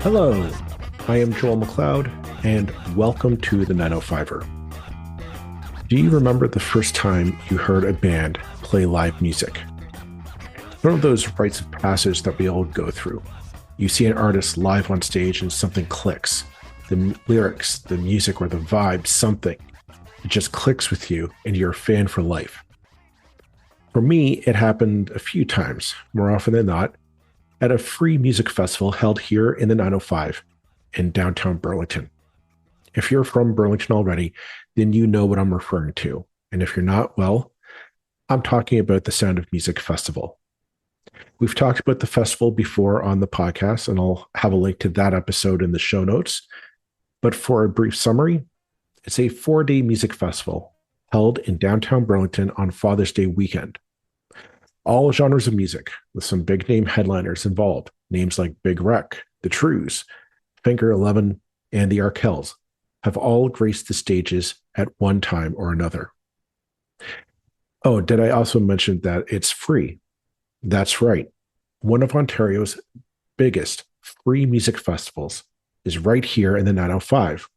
Hello, I am Joel McLeod, and welcome to the 905er. Do you remember the first time you heard a band play live music? One of those rites of passage that we all go through. You see an artist live on stage and something clicks. The lyrics, the music, or the vibe, something. It just clicks with you and you're a fan for life. For me, it happened a few times, more often than not, at a free music festival held here in the 905 in downtown Burlington. If you're from Burlington already, then you know what I'm referring to. And if you're not, well, I'm talking about the Sound of Music Festival. We've talked about the festival before on the podcast, and I'll have a link to that episode in the show notes. But for a brief summary, it's a 4-day music festival held in downtown Burlington on Father's Day weekend. All genres of music, with some big name headliners involved, names like Big Wreck, the Trews, Finger 11, and the Arkells, have all graced the stages at one time or another. Oh, did I also mention that it's free? That's right. One of Ontario's biggest free music festivals is right here in the 905,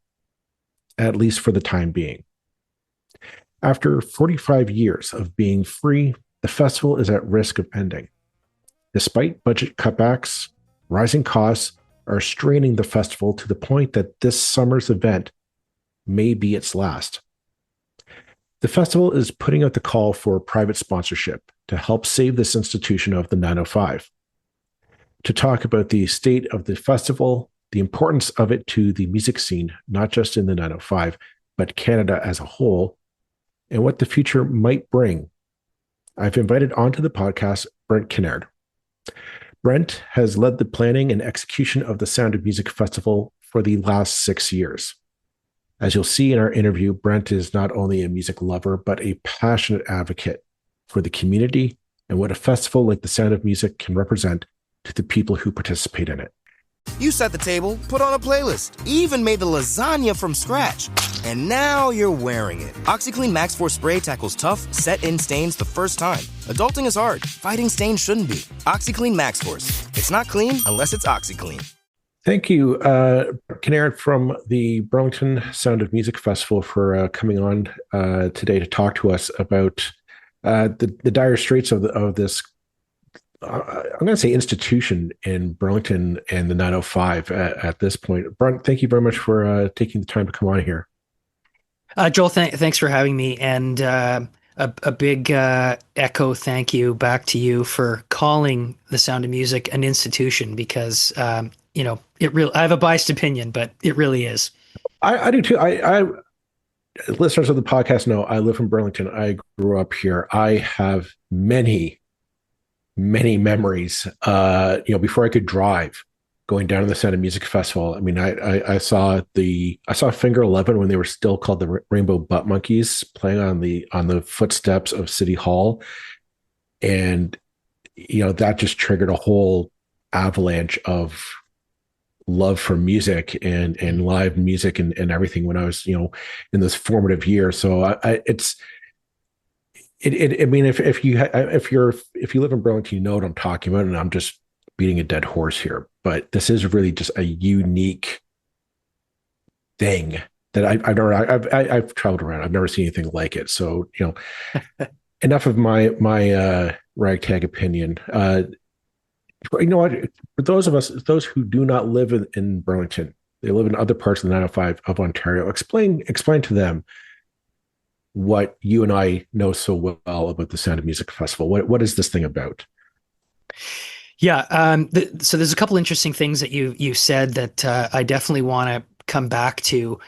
at least for the time being. After 45 years of being free, the festival is at risk of ending. Despite budget cutbacks, rising costs are straining the festival to the point that this summer's event may be its last. The festival is putting out the call for private sponsorship to help save this institution of the 905. To talk about the state of the festival, the importance of it to the music scene, not just in the 905, but Canada as a whole, and what the future might bring, I've invited onto the podcast Brent Kinnaird. Brent has led the planning and execution of the Sound of Music Festival for the last 6 years. As you'll see in our interview, Brent is not only a music lover, but a passionate advocate for the community and what a festival like the Sound of Music can represent to the people who participate in it. You set the table, put on a playlist, even made the lasagna from scratch. And now you're wearing it. OxyClean Max Force Spray tackles tough, set-in stains the first time. Adulting is hard. Fighting stains shouldn't be. OxyClean Max Force. It's not clean unless it's OxyClean. Thank you, Kinnaird from the Burlington Sound of Music Festival for coming on today to talk to us about the dire straits of this I'm going to say institution in Burlington and the 905 at this point. Brent, thank you very much for taking the time to come on here. Joel, thanks for having me. And a big echo thank you back to you for calling the Sound of Music an institution because, I have a biased opinion, but it really is. I do too. I listeners of the podcast know I live in Burlington. I grew up here. I have many memories, before I could drive, going down to the Sound of Music Festival. I mean, I saw Finger 11 when they were still called the Rainbow Butt Monkeys playing on the footsteps of City Hall. And, that just triggered a whole avalanche of love for music and live music and everything when I was, in those formative years. So if you live in Burlington, you know what I'm talking about, and I'm just beating a dead horse here. But this is really just a unique thing that I've traveled around. I've never seen anything like it. So enough of my ragtag opinion. You know what? For those who do not live in Burlington, they live in other parts of the 905 of Ontario. Explain to them what you and I know so well about the Sound of Music Festival. What is this thing about? Yeah. So there's a couple interesting things that you said that I definitely want to come back to.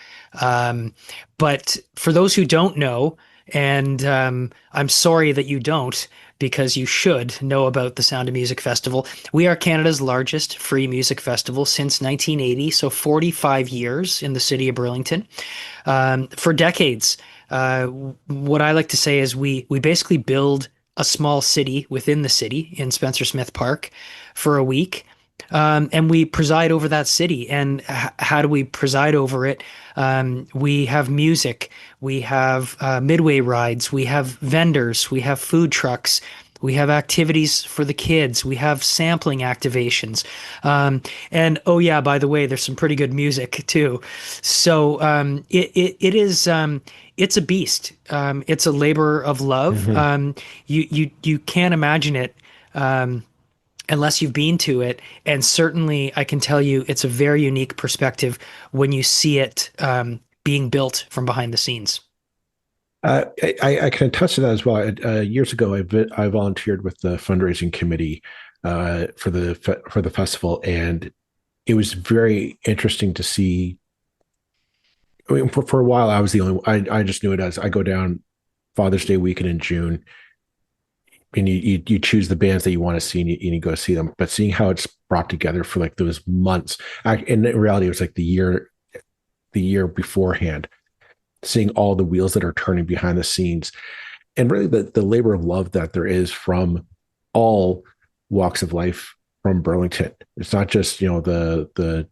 But for those who don't know, and I'm sorry that you don't, because you should know about the Sound of Music Festival. We are Canada's largest free music festival since 1980, so 45 years in the city of Burlington. For decades, what I like to say is we basically build a small city within the city in Spencer Smith Park for a week. And we preside over that city. And how do we preside over it? We have music, we have midway rides, we have vendors, we have food trucks, We have activities for the kids. We have sampling activations. And oh yeah, by the way, there's some pretty good music too. So it is it's a beast. It's a labor of love. Hmm. You can't imagine it. Unless you've been to it. And certainly, I can tell you it's a very unique perspective when you see it being built from behind the scenes. I can attest to that as well. Years ago, I volunteered with the fundraising committee for the festival, and it was very interesting to see. I mean, for a while, I was the only. I just knew it as I go down Father's Day weekend in June, and you choose the bands that you want to see, and you go see them. But seeing how it's brought together for like those months, in reality, it was like the year beforehand, seeing all the wheels that are turning behind the scenes, and really the labor of love that there is from all walks of life from Burlington. It's not just the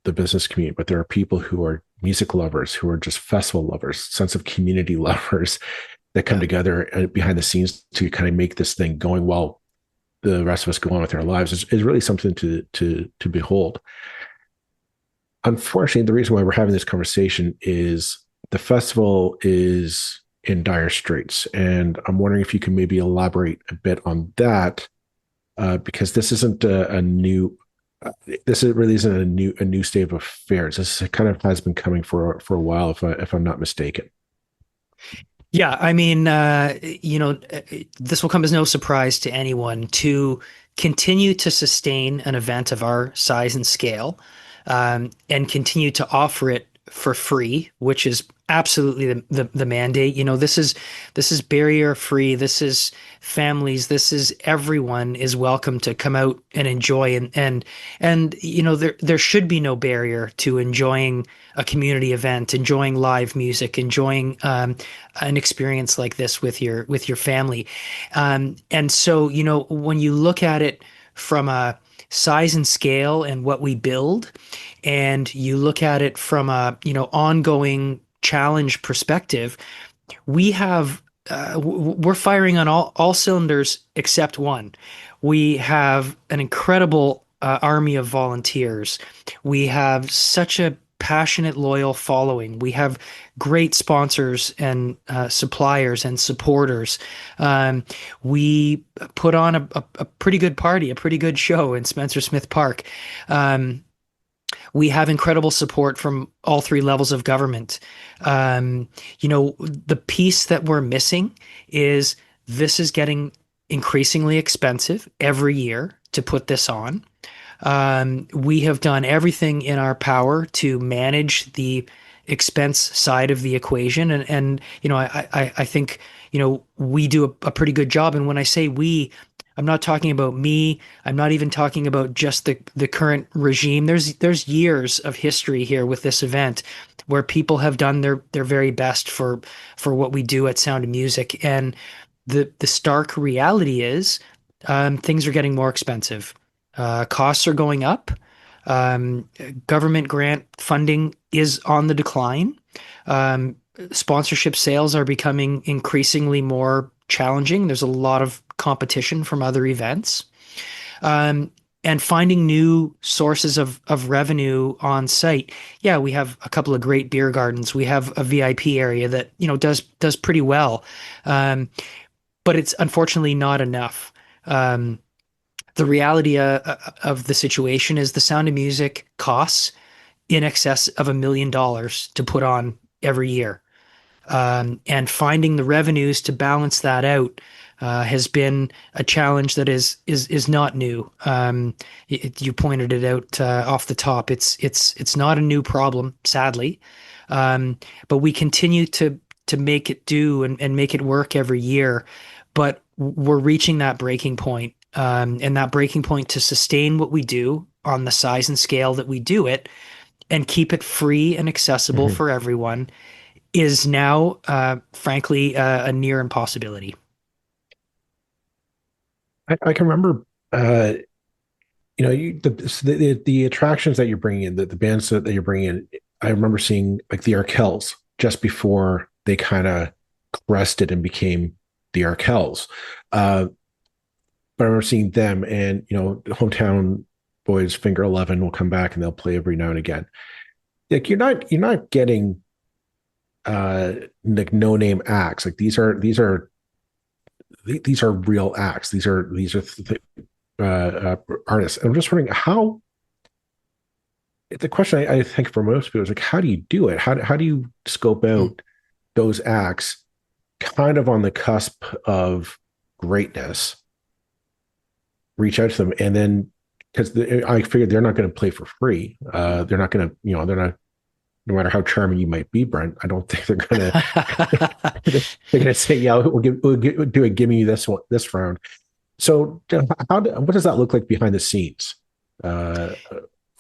business community, but there are people who are music lovers, who are just festival lovers, sense of community lovers that come Yeah. together behind the scenes to kind of make this thing going while the rest of us go on with our lives is really something to behold. Unfortunately, the reason why we're having this conversation is the festival is in dire straits, and I'm wondering if you can maybe elaborate a bit on that, because this isn't a new. This really isn't a new state of affairs. This kind of has been coming for a while, if I'm not mistaken. Yeah, I mean, this will come as no surprise to anyone to continue to sustain an event of our size and scale, and continue to offer it for free, which is absolutely the mandate. This is barrier free. This is families. This is everyone is welcome to come out and enjoy, and there should be no barrier to enjoying a community event, enjoying live music, enjoying an experience like this with your family. And so, when you look at it from a size and scale and what we build, and you look at it from a ongoing challenge perspective, we're firing on all cylinders except one. We have an incredible army of volunteers. We have such a passionate, loyal following. We have great sponsors and suppliers and supporters. We put on a pretty good party, a pretty good show in Spencer Smith Park. We have incredible support from all three levels of government. The piece that we're missing is this is getting increasingly expensive every year to put this on. We have done everything in our power to manage the expense side of the equation, and I think we do a pretty good job. And when I say we, I'm not talking about me. I'm not even talking about just the current regime. There's years of history here with this event where people have done their very best for what we do at Sound of Music. And the stark reality is things are getting more expensive. Costs are going up. Government grant funding is on the decline. Sponsorship sales are becoming increasingly more challenging. There's a lot of competition from other events. And finding new sources of revenue on site. Yeah, we have a couple of great beer gardens. We have a VIP area that does pretty well, but it's unfortunately not enough. The reality of the situation is the Sound of Music costs in excess of $1 million to put on every year. And finding the revenues to balance that out has been a challenge that is not new. You pointed it out off the top. It's not a new problem, sadly, but we continue to make it do and make it work every year. But we're reaching that breaking point, and that breaking point to sustain what we do on the size and scale that we do it, and keep it free and accessible for everyone, is now, frankly, a near impossibility. I can remember, the attractions that you're bringing in, the bands that you're bringing in. I remember seeing like the Arkells just before they kind of crested and became the Arkells. but I remember seeing them, and the hometown boys, Finger 11, will come back and they'll play every now and again. Like you're not getting like no name acts. Like these are real acts. These are artists. I'm just wondering how. The question I think for most people is like, how do you do it? How do you scope out those acts, kind of on the cusp of greatness? Reach out to them, and then because I figured they're not going to play for free. They're not going to, they're not. No matter how charming you might be, Brent, I don't think they're going to. They're going to say, "Yeah, we'll do a gimme this round." So, what does that look like behind the scenes for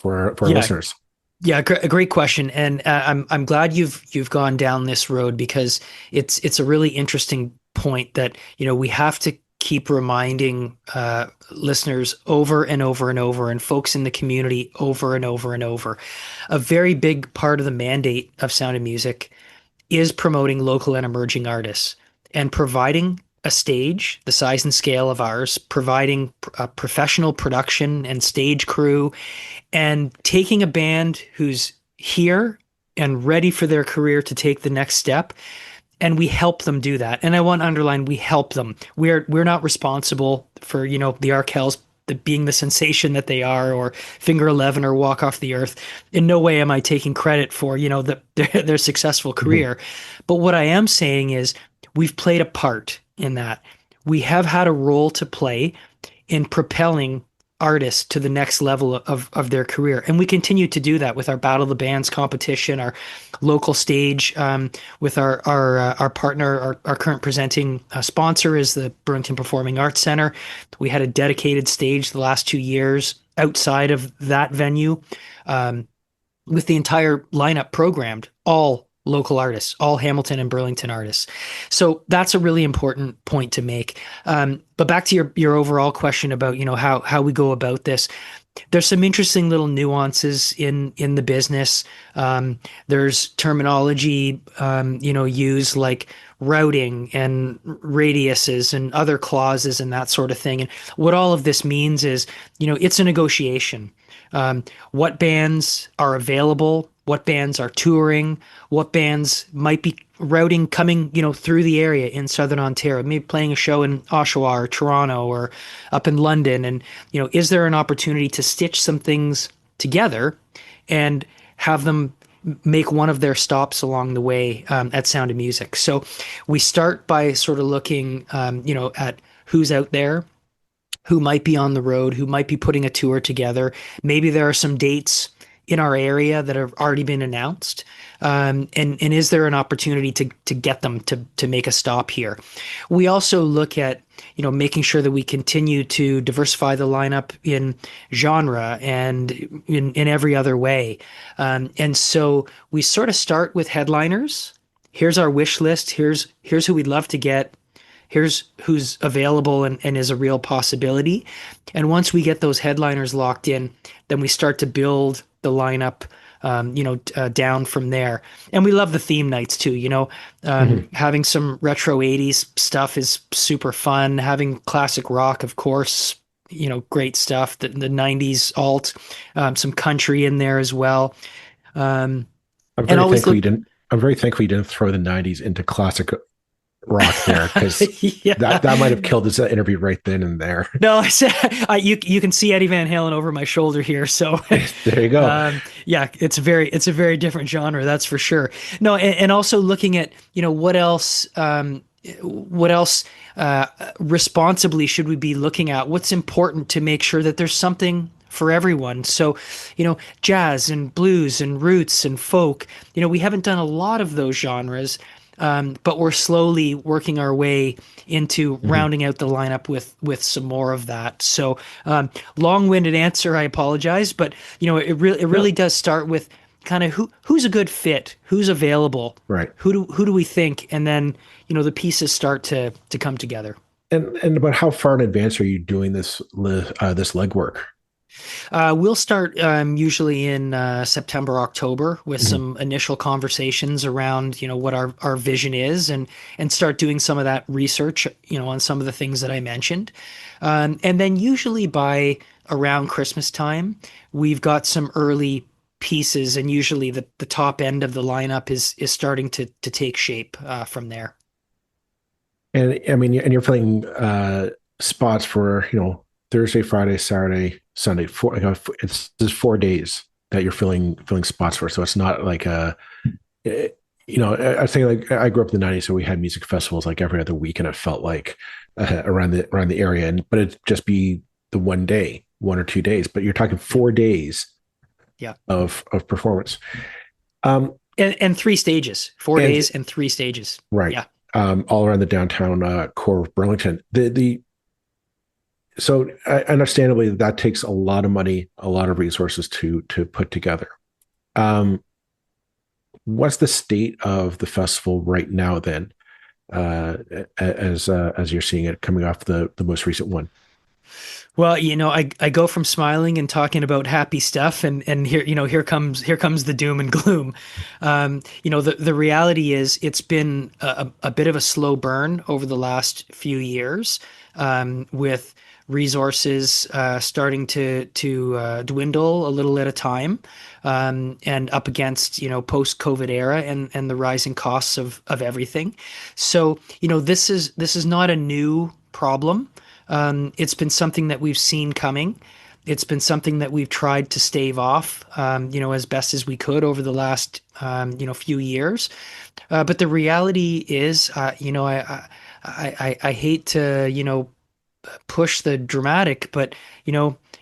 our listeners? Yeah, a great question, and I'm glad you've gone down this road, because it's a really interesting point that we have to keep reminding listeners over and over and over, and folks in the community over and over and over. A very big part of the mandate of Sound of Music is promoting local and emerging artists and providing a stage the size and scale of ours, providing a professional production and stage crew, and taking a band who's here and ready for their career to take the next step. And we help them do that. And I want to underline, we help them. We're not responsible for, the Arkells being the sensation that they are, or Finger 11 or Walk Off the Earth. In no way am I taking credit for, their successful career. Mm-hmm. But what I am saying is we've played a part in that. We have had a role to play in propelling artists to the next level of their career. And we continue to do that with our Battle of the Bands competition, our local stage, with our partner, our current presenting sponsor is the Burlington Performing Arts Center. We had a dedicated stage the last 2 years outside of that venue, with the entire lineup programmed, all local artists, all Hamilton and Burlington artists. So that's a really important point to make. But back to your overall question about, how we go about this. There's some interesting little nuances in the business. There's terminology, used like routing and radiuses and other clauses and that sort of thing. And what all of this means is, it's a negotiation. What bands are available, what bands are touring, what bands might be routing coming, through the area in Southern Ontario, maybe playing a show in Oshawa or Toronto or up in London. And, is there an opportunity to stitch some things together and have them make one of their stops along the way at Sound of Music? So we start by sort of looking, at who's out there, who might be on the road, who might be putting a tour together. Maybe there are some dates in our area that have already been announced. And is there an opportunity to get them to make a stop here? We also look at, making sure that we continue to diversify the lineup in genre and in every other way. And so we sort of start with headliners. Here's our wish list. Here's who we'd love to get. Here's who's available and is a real possibility. And once we get those headliners locked in, then we start to build the lineup, down from there. And we love the theme nights too, having some retro 80s stuff is super fun. Having classic rock, of course, great stuff. The 90s alt, some country in there as well. I'm very thankful you didn't throw the 90s into classic rock there, because that might have killed this interview right then and there. No, I said you can see Eddie Van Halen over my shoulder here, so there you go. It's a very different genre, that's for sure. No, and also looking at what else responsibly should we be looking at? What's important to make sure that there's something for everyone. So, jazz and blues and roots and folk. We haven't done a lot of those genres. But we're slowly working our way into rounding out the lineup with some more of that. So, long-winded answer, I apologize, but it really does start with kind of who's a good fit, who's available, right? Who do we think, and then the pieces start to come together. And about how far in advance are you doing this legwork? We'll start usually in September, October with Mhm. some initial conversations around, what our vision is and start doing some of that research, on some of the things that I mentioned. And then usually by around Christmas time, we've got some early pieces, and usually the top end of the lineup is starting to take shape from there. And I mean, and you're filling spots for, Thursday, Friday, Saturday, Sunday. It's just 4 days that you're filling spots for. So it's not like eh, I think like I grew up in the '90s, so we had music festivals like every other week, and it felt like around the area, but it'd just be the one day, 1 or 2 days. But you're talking 4 days Yeah. of performance. Um, And 3 stages, four and days and 3 stages. right, Yeah. all around the downtown core of Burlington. So understandably, that takes a lot of money, a lot of resources to put together. Um, what's the state of the festival right now? Then, uh, as you're seeing it coming off the most recent one. Well, I go from smiling and talking about happy stuff, and here comes the doom and gloom. The reality is it's been a bit of a slow burn over the last few years, with resources starting to dwindle a little at a time, and up against post-COVID era and the rising costs of everything. So this is not a new problem. It's been something that we've seen coming. It's been something that we've tried to stave off, as best as we could over the last, few years. But the reality is, I hate to, push the dramatic, but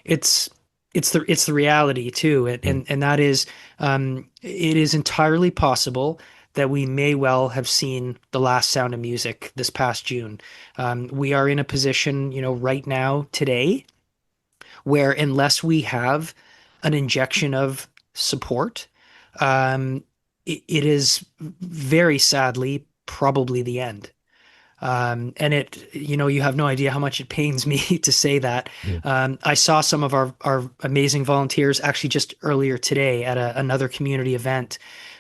it's it's the reality too, and that is, it is entirely possible that we may well have seen the last Sound of Music this past June. We are in a position, right now today, where unless we have an injection of support, it is very sadly probably the end. And you have no idea how much it pains me to say that. Mm. I saw some of our amazing volunteers actually just earlier today at another community event.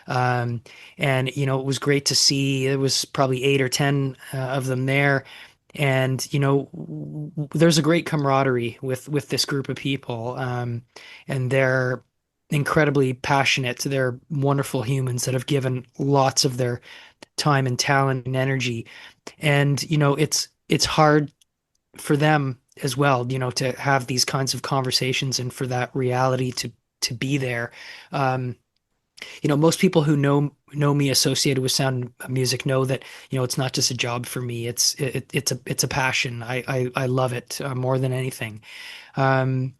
And, it was great to see. There was probably 8 or 10 of them there. And, there's a great camaraderie with this group of people. And they're incredibly passionate. They're wonderful humans that have given lots of their time and talent and energy. And it's hard for them as well, to have these kinds of conversations and for that reality to be there. Most people who know me associated with sound music know that it's not just a job for me. It's a passion. I love it more than anything. um,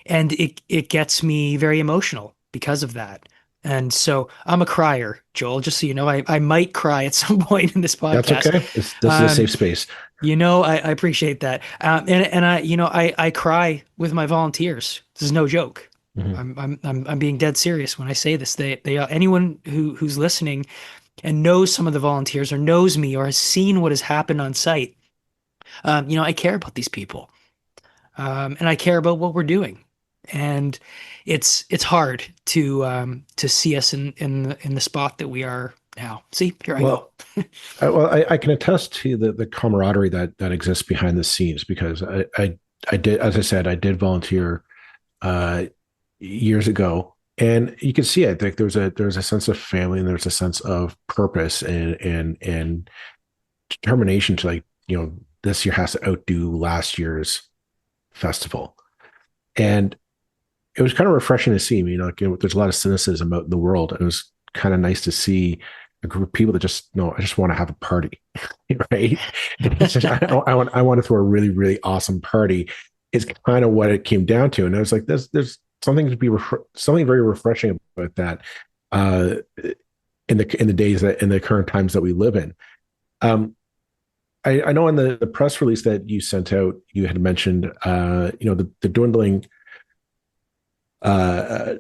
and it gets me very emotional because of that. And so I'm a crier, Joel, just so you know. I might cry at some point in this That's podcast. okay. This is a Um, safe space. I appreciate that. And I cry with my volunteers. This is no joke. Mhm. I'm being dead serious when I say this. Anyone who's listening and knows some of the volunteers or knows me or has seen what has happened on site, I care about these people, and I care about what we're doing. And it's hard to see us in the spot that we are now. See, here I go. Well, I can attest to the camaraderie that exists behind the scenes because I did, as I said, I did volunteer uh, years ago, and you can see it. Like there's a sense of family and there's a sense of purpose and determination to, like, this year has to outdo last year's festival. And it was kind of refreshing to see. There's a lot of cynicism out in the world. It was kind of nice to see a group of people that just no, I just want to have a party, right? I want to throw a really really awesome party. Is kind of what it came down to, and I was like, there's something to be something very refreshing about that, uh, in the days that in the current times that we live in. Um, I know in the press release that you sent out, you had mentioned, the dwindling uh,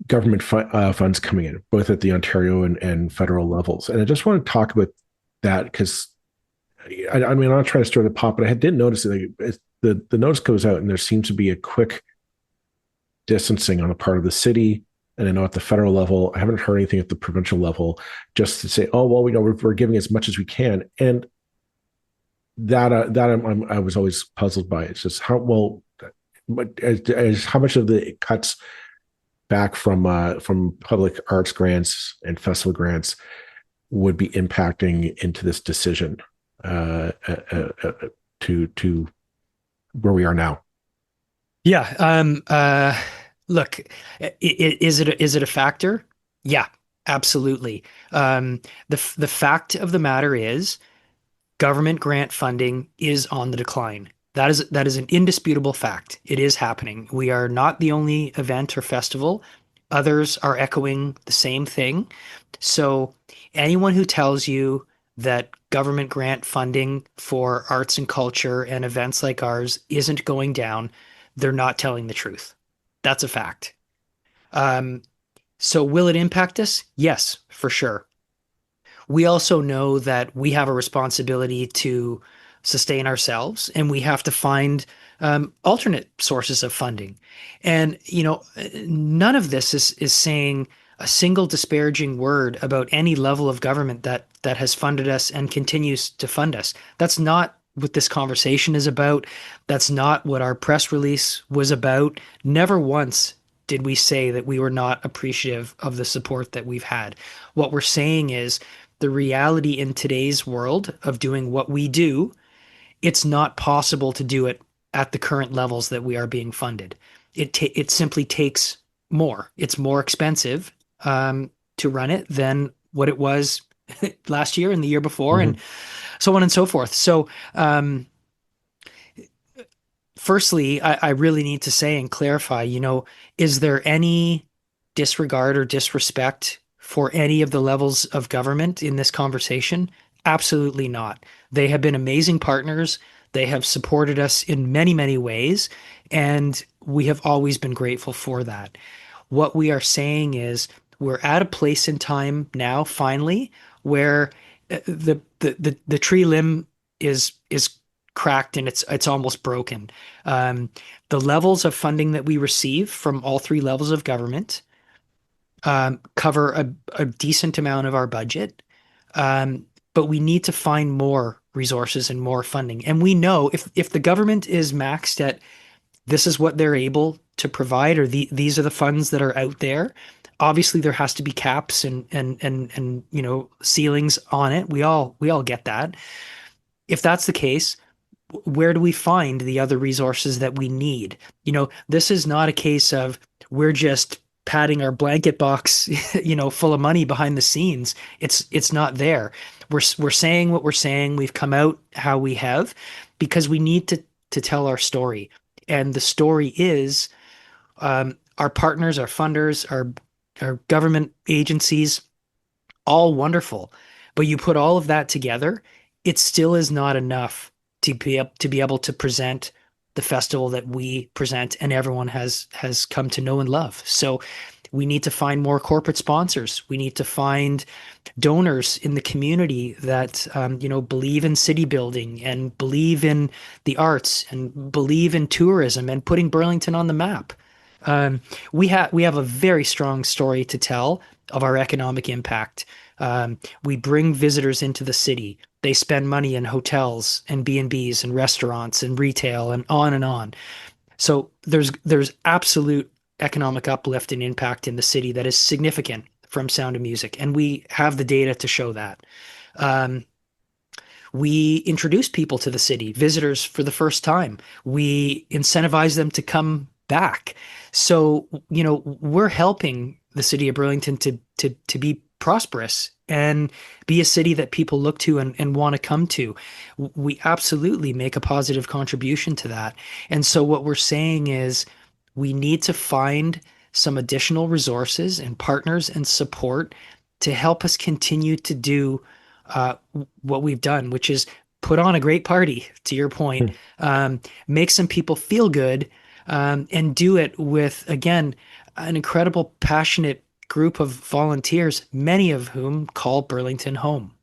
government funds coming in, both at the Ontario and federal levels. And I just want to talk about that because, I mean, I'm not trying to stir the pot, but I did notice that the notice goes out, and there seems to be a quick distancing on the part of the city. And I know at the federal level, I haven't heard anything at the provincial level, just to say, "Oh, well, we know we're giving as much as we can." And I was always puzzled by. It's just how well, but as how much of the cuts back from public arts grants and festival grants would be impacting into this decision to where we are now. Yeah. Look, is it a factor? Yeah, absolutely. The fact of the matter is government grant funding is on the decline. That is an indisputable fact. It is happening. We are not the only event or festival. Others are echoing the same thing. So anyone who tells you that government grant funding for arts and culture and events like ours isn't going down, they're not telling the truth. That's a fact. Um, so will it impact us? Yes, for sure. We also know that we have a responsibility to sustain ourselves and we have to find alternate sources of funding. And, none of this is saying a single disparaging word about any level of government that has funded us and continues to fund us. That's not what this conversation is about. That's not what our press release was about. Never once did we say that we were not appreciative of the support that we've had. What we're saying is the reality in today's world of doing what we do, it's not possible to do it at the current levels that we are being funded. It simply takes more. It's more expensive to run it than what it was last year and the year before, Mm-hmm. and so on and so forth. So, firstly, I really need to say and clarify, is there any disregard or disrespect for any of the levels of government in this conversation? Absolutely not. They have been amazing partners. They have supported us in many, many ways, and we have always been grateful for that. What we are saying is we're at a place in time now, finally, where the tree limb is cracked and it's almost broken. The levels of funding that we receive from all three levels of government cover a decent amount of our budget, but we need to find more resources and more funding. And we know if the government is maxed at this is what they're able to provide, or these are the funds that are out there. Obviously, there has to be caps and ceilings on it. We all get that. If that's the case, where do we find the other resources that we need? This is not a case of we're just padding our blanket box, full of money behind the scenes. It's not there. We're saying what we're saying. We've come out how we have because we need to tell our story. And the story is our partners, our funders, our government agencies, all wonderful. But you put all of that together, it still is not enough to be able to present the festival that we present and everyone has come to know and love. So we need to find more corporate sponsors. We need to find donors in the community that believe in city building and believe in the arts and believe in tourism and putting Burlington on the map. We have a very strong story to tell of our economic impact. We bring visitors into the city. They spend money in hotels and B&Bs and restaurants and retail and on and on. So there's absolute economic uplift and impact in the city that is significant from Sound of Music, and we have the data to show that. We introduce people to the city, visitors for the first time. We incentivize them to come back. So, we're helping the city of Burlington to be prosperous and be a city that people look to and want to come to. We absolutely make a positive contribution to that. And so what we're saying is we need to find some additional resources and partners and support to help us continue to do what we've done, which is put on a great party, to your point, make some people feel good, and do it with, again, an incredible, passionate group of volunteers, many of whom call Burlington home.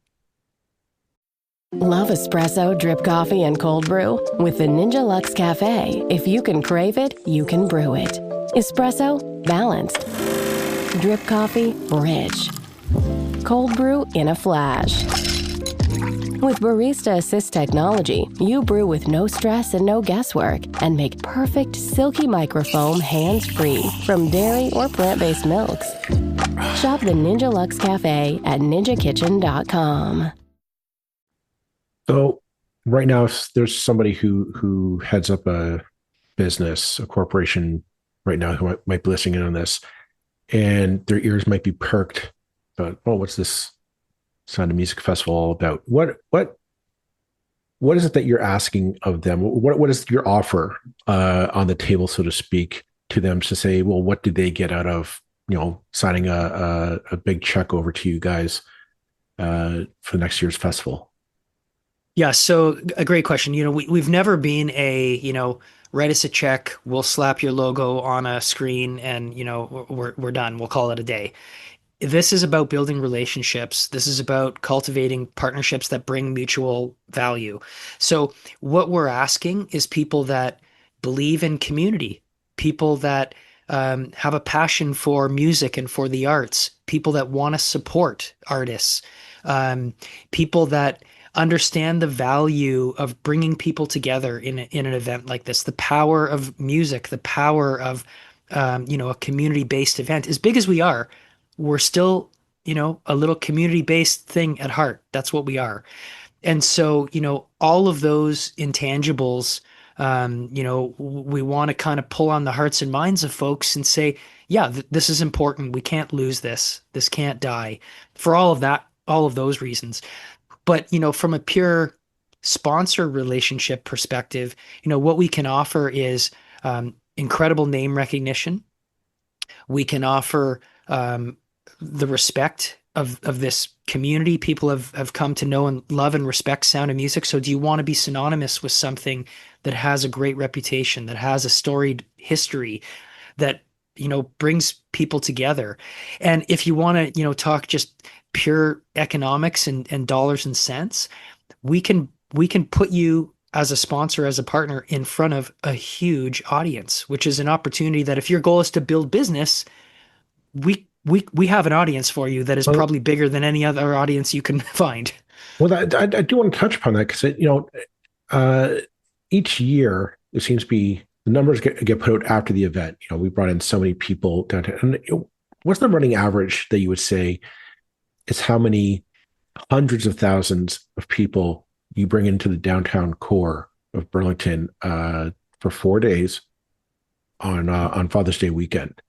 Love espresso, drip coffee, and cold brew? With the Ninja Luxe Cafe, if you can crave it, you can brew it. Espresso, balanced. Drip coffee, rich. Cold brew in a flash. With Barista Assist technology, you brew with no stress and no guesswork and make perfect silky microfoam hands-free from dairy or plant-based milks. Shop the Ninja Luxe Cafe at ninjakitchen.com. So right now, if there's somebody who heads up a business, a corporation right now who might be listening in on this, and their ears might be perked, but oh, what's this Sound of Music Festival all about? What is it that you're asking of them? What is your offer on the table, so to speak, to them to say, well, what did they get out of signing a big check over to you guys for next year's festival? Yeah, so a great question. We've never been write us a check, we'll slap your logo on a screen, and we're done. We'll call it a day. This is about building relationships. This is about cultivating partnerships that bring mutual value. So what we're asking is people that believe in community, people that have a passion for music and for the arts, people that want to support artists, people that understand the value of bringing people together in an event like this, the power of music, the power of a community-based event. As big as we are, we're still a little community-based thing at heart. That's what we are. And so all of those intangibles, we want to kind of pull on the hearts and minds of folks and say, yeah, this is important. We can't lose this. This can't die, for all of those reasons. But, from a pure sponsor relationship perspective, what we can offer is incredible name recognition. We can offer the respect of this community. People have come to know and love and respect Sound of Music. So do you want to be synonymous with something that has a great reputation, that has a storied history, that brings people together? And if you want to talk just pure economics and dollars and cents, we can put you as a sponsor, as a partner, in front of a huge audience, which is an opportunity that if your goal is to build business, we have an audience for you that is probably bigger than any other audience you can find. Well, I do want to touch upon that because each year it seems to be the numbers get put out after the event. We brought in so many people downtown. And what's the running average that you would say is how many hundreds of thousands of people you bring into the downtown core of Burlington for 4 days on Father's Day weekend?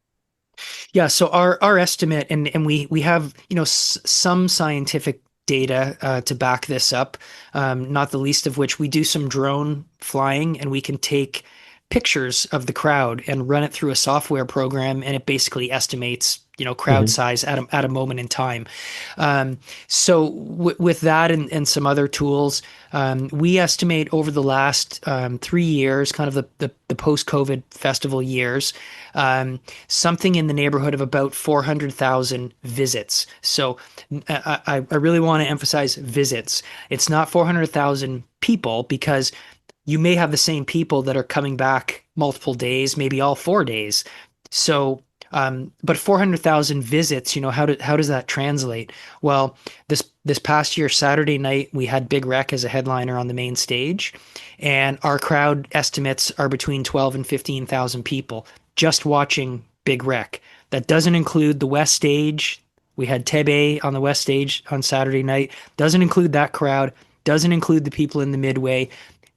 Yeah, so our estimate, and we have some scientific data to back this up, not the least of which we do some drone flying, and we can take pictures of the crowd and run it through a software program, and it basically estimates crowd size at a moment in time. So with that and some other tools, we estimate over the last 3 years, kind of the post-COVID festival years, something in the neighborhood of about 400,000 visits. So I really want to emphasize visits. It's not 400,000 people, because you may have the same people that are coming back multiple days, maybe all 4 days. So but 400,000 visits, how does that translate? Well, this past year, Saturday night, we had Big Rec as a headliner on the main stage, and our crowd estimates are between 12 and 15,000 people just watching Big Rec. That doesn't include the West Stage. We had Tebe on the West Stage on Saturday night. Doesn't include that crowd. Doesn't include the people in the Midway.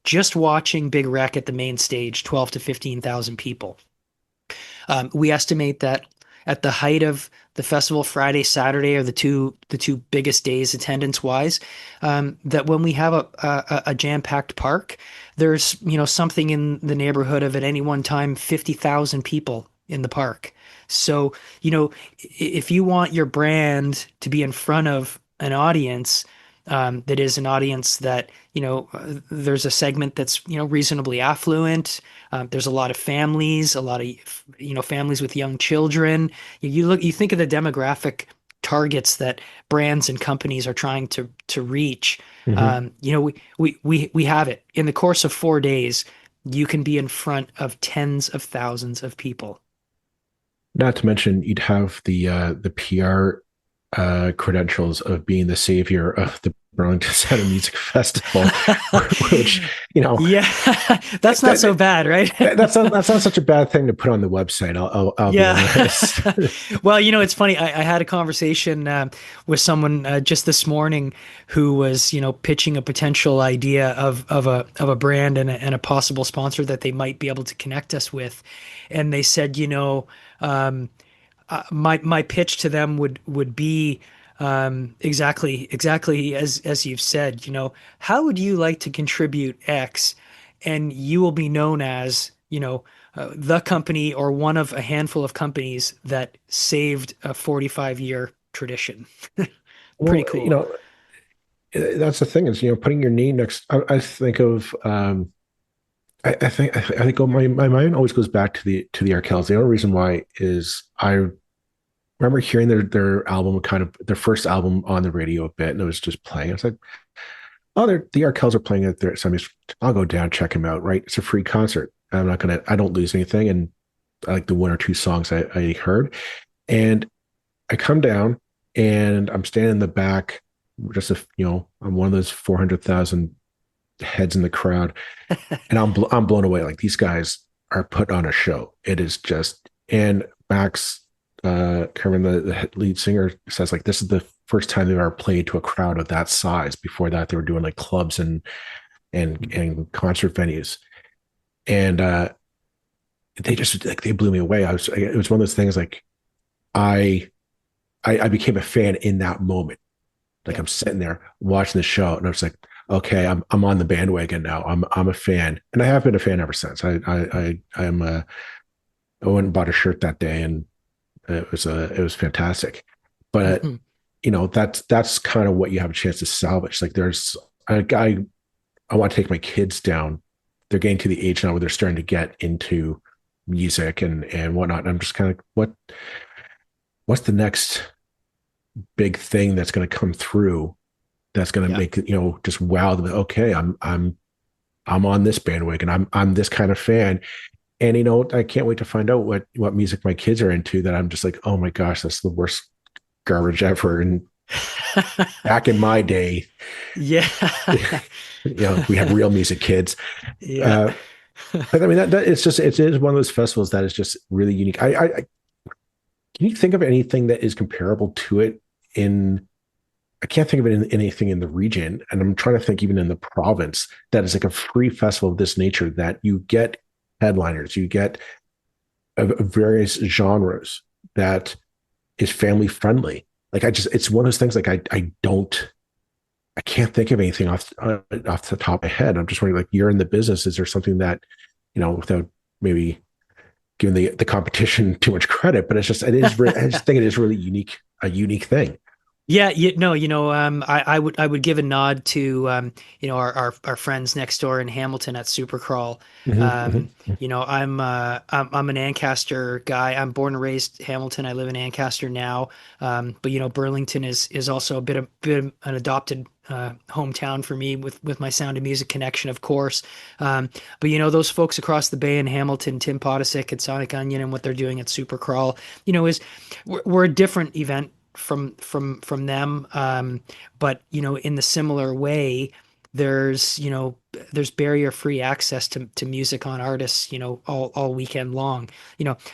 Just watching Big Rec at the main stage, 12 to 15,000 people. We estimate that at the height of the festival, Friday, Saturday are the two biggest days attendance wise. That when we have a jam-packed park, there's something in the neighborhood of, at any one time, 50,000 people in the park. So if you want your brand to be in front of an audience, that is an audience that there's a segment that's reasonably affluent. There's a lot of families, a lot of families with young children. You think of the demographic targets that brands and companies are trying to reach. Hmm. We have it in the course of 4 days. You can be in front of tens of thousands of people. Not to mention, you'd have the PR credentials of being the savior of the Burlington Sound of Music Festival, which Yeah, that's not so that, bad, right? that's not such a bad thing to put on the website. I'll be Yeah. honest. Well, it's funny. I had a conversation with someone just this morning who was, pitching a potential idea of a brand and a possible sponsor that they might be able to connect us with, and they said, um, my pitch to them would be exactly as you've said. How would you like to contribute X, and you will be known as the company or one of a handful of companies that saved a 45-year tradition. Pretty Well, cool. that's the thing is, putting your name next. I think of I think my mind always goes back to the Arkells. The only reason why is I remember hearing their album, kind of their first album on the radio a bit, and it was just playing. I was like, oh, the Arkells are playing it there. So I'll go down, check them out, right? It's a free concert. I don't lose anything. And I like the one or two songs I heard. And I come down and I'm standing in the back, just, I'm one of those 400,000 heads in the crowd. And I'm blown away. Like, these guys are put on a show. It is just, and Max, Kerwin, the lead singer, says, like, this is the first time they've ever played to a crowd of that size. Before that, they were doing like clubs and concert venues, and they just, like, they blew me away. It was one of those things, like, I I became a fan in that moment. Like, Yeah. I'm sitting there watching the show, and I was like, okay, I'm on the bandwagon now. I'm a fan, and I have been a fan ever since. I went and bought a shirt that day, and it was fantastic. But Mhm. that's kind of what you have a chance to salvage. Like, there's a guy, I want to take my kids down. They're getting to the age now where they're starting to get into music and whatnot. And I'm just kind of like, what's the next big thing that's going to come through that's going to Yeah. make it, just wow them. Okay, I'm on this bandwagon. I'm this kind of fan. And I can't wait to find out what music my kids are into, that I'm just like, oh my gosh, that's the worst garbage ever. And back in my day, Yeah. we have real music, kids. Yeah. Uh, but I mean, that it is one of those festivals that is just really unique. Can you think of anything that is comparable to it in? I can't think of it in anything in the region, and I'm trying to think even in the province that is like a free festival of this nature, that you get headliners, you get various genres, that is family friendly. Like, it's one of those things. Like, I can't think of anything off the top of my head. I'm just wondering, like, you're in the business. Is there something that, without maybe giving the competition too much credit, but I just think it is really unique, a unique thing. Yeah, I would give a nod to our friends next door in Hamilton at Supercrawl. Mm-hmm, Um, mm-hmm. I'm an Ancaster guy. I'm born and raised Hamilton. I live in Ancaster now. But Burlington is also a bit of an adopted hometown for me with my Sound of Music connection, of course. But those folks across the bay in Hamilton, Tim Podesick and Sonic Onion, and what they're doing at Supercrawl, is we're a different event from them. But in the similar way, there's barrier free access to music on artists, all weekend long.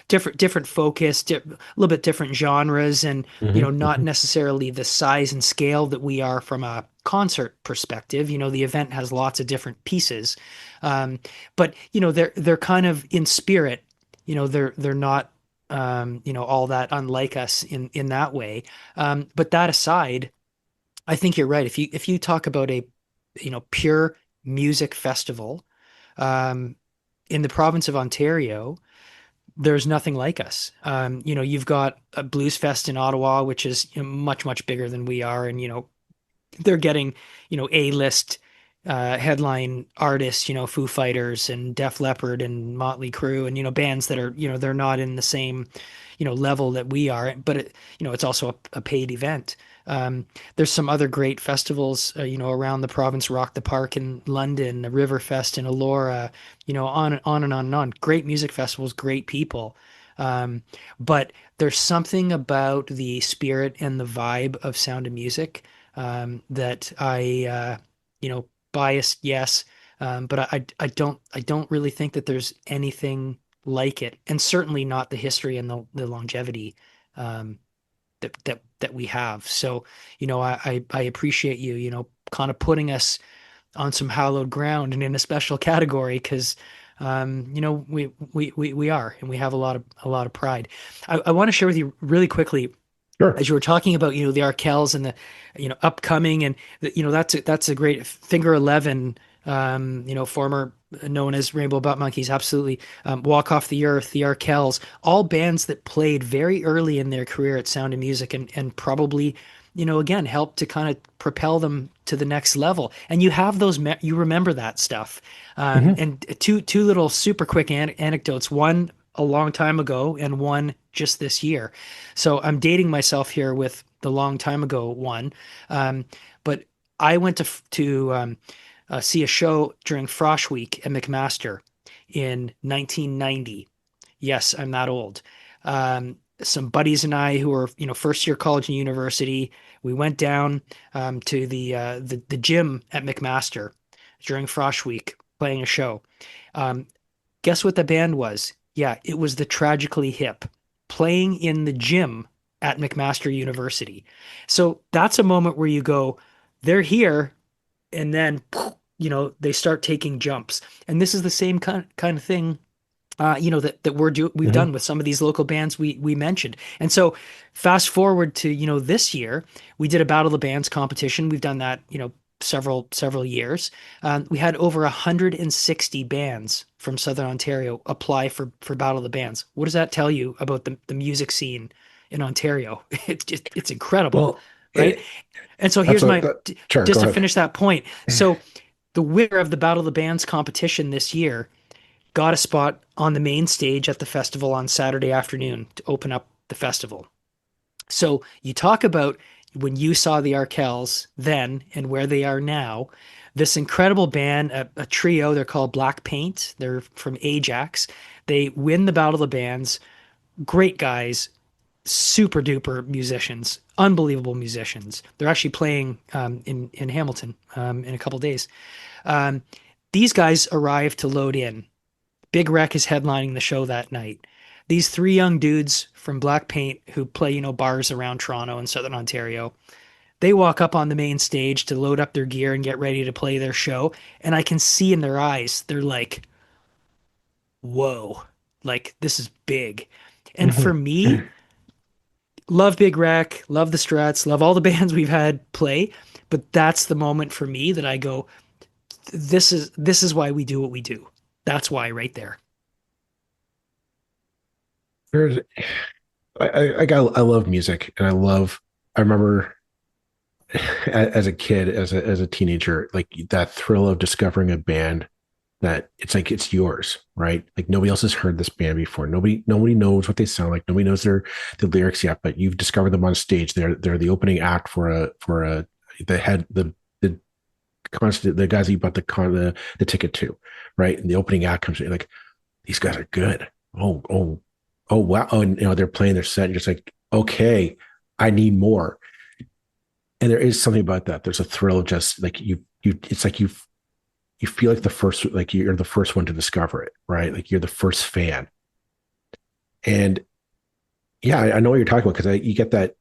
Different focus, a little bit different genres, and Mm-hmm, not mm-hmm. necessarily the size and scale that we are from a concert perspective. The event has lots of different pieces, but they're kind of in spirit. They're not all that unlike us in that way. But that aside, I think you're right. If you talk about a pure music festival um, in the province of Ontario, there's nothing like us. You've got a Blues Fest in Ottawa, which is much bigger than we are, and they're getting A-list headline artists, Foo Fighters and Def Leppard and Motley Crue, and bands that are, they're not in the same, level that we are, but it's also a paid event. There's some other great festivals, around the province, Rock the Park in London, the Riverfest in Elora, on and on and on and on. Great music festivals, great people. But there's something about the spirit and the vibe of Sound of Music that biased, yes, but I don't really think that there's anything like it, and certainly not the history and the longevity um, that we have. So, I appreciate you, kind of putting us on some hallowed ground and in a special category because we are, and we have a lot of pride. I want to share with you really quickly, Sure. as you were talking about, the Arkells and the, upcoming, and that's a great Finger 11, former known as Rainbow Butt Monkeys, absolutely. Walk Off the Earth, the Arkells, all bands that played very early in their career at Sound of Music, and probably, again, helped to kind of propel them to the next level. And you have those, you remember that stuff. Mhm. And two little super quick anecdotes. One a long time ago and one just this year. So I'm dating myself here with the long time ago one. But I went to see a show during Frosh Week at McMaster in 1990. Yes, I'm that old. Some buddies and I who were, first year college and university, we went down to the gym at McMaster during Frosh Week playing a show. Um, Guess what the band was? Yeah, it was the Tragically Hip playing in the gym at McMaster University. So that's a moment where you go, they're here, and then they start taking jumps. And this is the same kind of thing that we've Mhm. done with some of these local bands we mentioned. And so fast forward to, this year, we did a Battle of the Bands competition. We've done that, several years. We had over 160 bands from Southern Ontario apply for Battle of the Bands. What does that tell you about the music scene in Ontario? It's incredible, Well, right? it, And so that's here's a my sure. just Go to ahead. finish that point. So the winner of the Battle of the Bands competition this year got a spot on the main stage at the festival on Saturday afternoon to open up the festival. So you talk about when you saw the Arkells then and where they are now, this incredible band, a trio, they're called Black Paint. They're from Ajax. They win the Battle of the Bands. Great guys, super duper musicians, unbelievable musicians. They're actually playing in Hamilton in a couple days. Um, these guys arrive to load in. Big Rec is headlining the show that night. These three young dudes from Black Paint who play, bars around Toronto and Southern Ontario, they walk up on the main stage to load up their gear and get ready to play their show. And I can see in their eyes, they're like, whoa, like this is big. And for Mhm. me, love Big Rec, love the Struts, love all the bands we've had play. But that's the moment for me that I go, this is why we do what we do. That's why right there. There's, I love music, and I remember as a kid, as a teenager, like that thrill of discovering a band that it's like it's yours, right? Like nobody else has heard this band before. Nobody knows what they sound like. Nobody knows the lyrics yet, but you've discovered them on stage. They're the opening act for a the head the constant the guys that you bought the ticket to, right? And the opening act comes in, like these guys are good. Oh wow. Oh, and they're playing their set, and you're just like, okay, I need more. And there is something about that. There's a thrill of just like it's like you feel like like you're the first one to discover it, right? Like you're the first fan. And yeah, I know what you're talking about because you get that,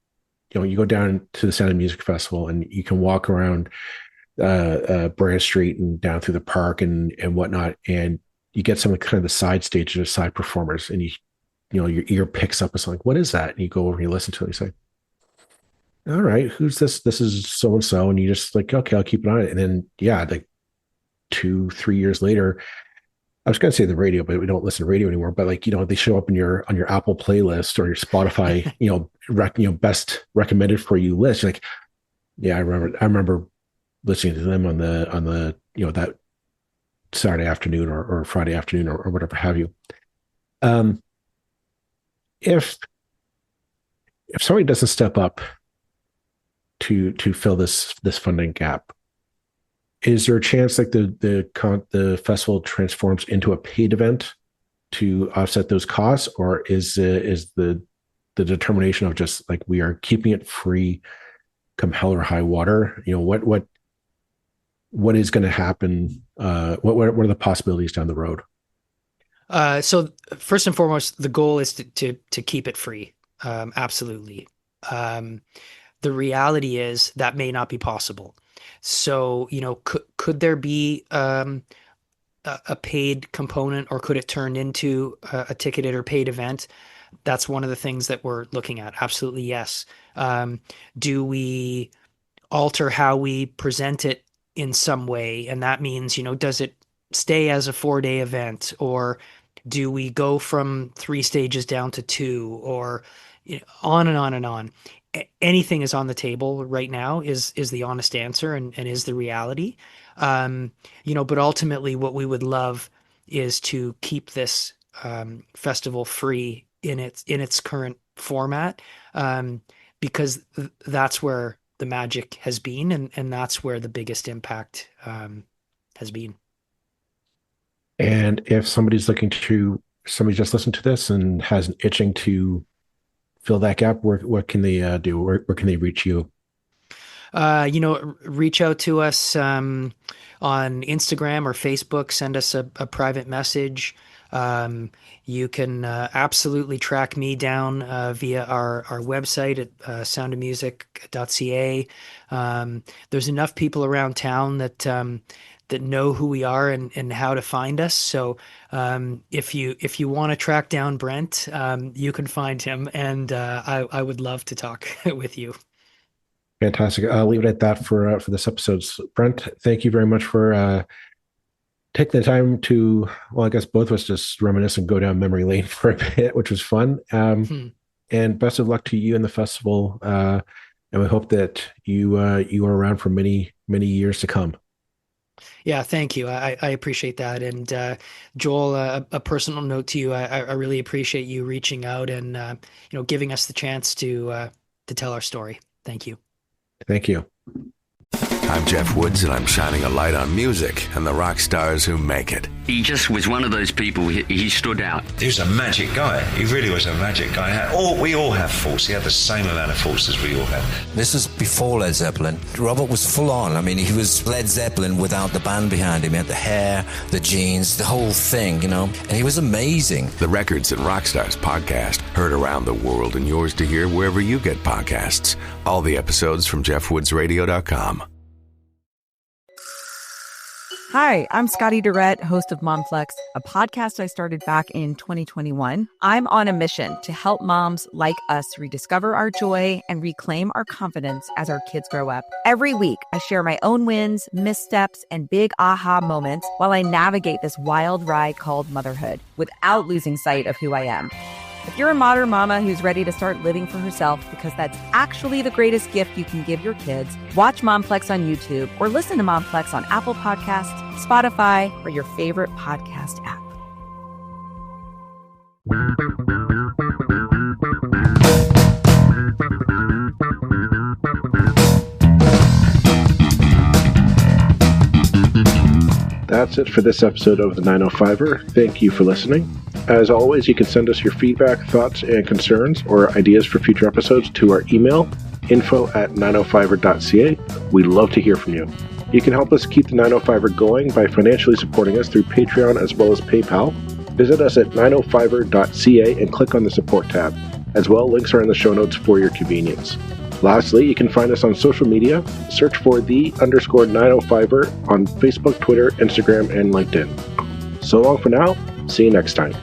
you go down to the Sound of Music Festival and you can walk around Brand Street and down through the park and whatnot, and you get some of kind of the side stages or side performers, and your ear picks up a song. Like, what is that? And you go over and you listen to it. And you say, all right, who's this? This is so and so, and you just like, okay, I'll keep an eye on it. And then yeah, like 2-3 years later, I was going to say the radio, but we don't listen to radio anymore. But like, they show up in your Apple playlist or your Spotify, best recommended for you list. You're like, yeah, I remember listening to them on the that Saturday afternoon or Friday afternoon or whatever have you. If somebody doesn't step up to fill this funding gap, is there a chance like the festival transforms into a paid event to offset those costs, or is the determination of just like we are keeping it free come hell or high water? What is going to happen? What are the possibilities down the road? So first and foremost, the goal is to keep it free. Absolutely. The reality is that may not be possible. So, could there be a paid component, or could it turn into a ticketed or paid event? That's one of the things that we're looking at. Absolutely, yes. Do we alter how we present it in some way? And that means, does it stay as a 4-day event, or do we go from 3 stages down to 2, or on and on and on? Anything is on the table right now is the honest answer, and is the reality. But ultimately what we would love is to keep this festival free in its current format, because that's where the magic has been, and that's where the biggest impact has been. And if somebody just listened to this and has an itching to fill that gap, what can they do? Where can they reach you? Reach out to us on Instagram or Facebook. Send us a private message. You can absolutely track me down via our website at soundofmusic.ca. There's enough people around town that know who we are and how to find us. So if you want to track down Brent, you can find him, and I would love to talk with you. Fantastic. I'll leave it at that for this episode. Brent, thank you very much for taking the time to, well, I guess both of us just reminisce and go down memory lane for a bit, which was fun. And best of luck to you and the festival. And we hope that you are around for many, many years to come. Yeah, thank you. I appreciate that. And Joel, a personal note to you. I really appreciate you reaching out and giving us the chance to tell our story. Thank you. Thank you. I'm Jeff Woods, and I'm shining a light on music and the rock stars who make it. He just was one of those people, he stood out. He was a magic guy. He really was a magic guy. We all have faults. He had the same amount of faults as we all have. This was before Led Zeppelin. Robert was full on. I mean, he was Led Zeppelin without the band behind him. He had the hair, the jeans, the whole thing, and he was amazing. The Records and Rockstars podcast, heard around the world and yours to hear wherever you get podcasts. All the episodes from jeffwoodsradio.com. Hi, I'm Scotty Durrett, host of MomFlex, a podcast I started back in 2021. I'm on a mission to help moms like us rediscover our joy and reclaim our confidence as our kids grow up. Every week, I share my own wins, missteps, and big aha moments while I navigate this wild ride called motherhood without losing sight of who I am. If you're a modern mama who's ready to start living for herself, because that's actually the greatest gift you can give your kids, watch MomFlex on YouTube or listen to MomFlex on Apple Podcasts, Spotify, or your favorite podcast app. That's it for this episode of the 905er. Thank you for listening. As always, you can send us your feedback, thoughts, and concerns or ideas for future episodes to our email, info@905er.ca. We love to hear from you. You can help us keep the 905er going by financially supporting us through Patreon as well as PayPal. Visit us at 905er.ca and click on the support tab. As well, links are in the show notes for your convenience. Lastly, you can find us on social media. Search for _905er on Facebook, Twitter, Instagram, and LinkedIn. So long for now. See you next time.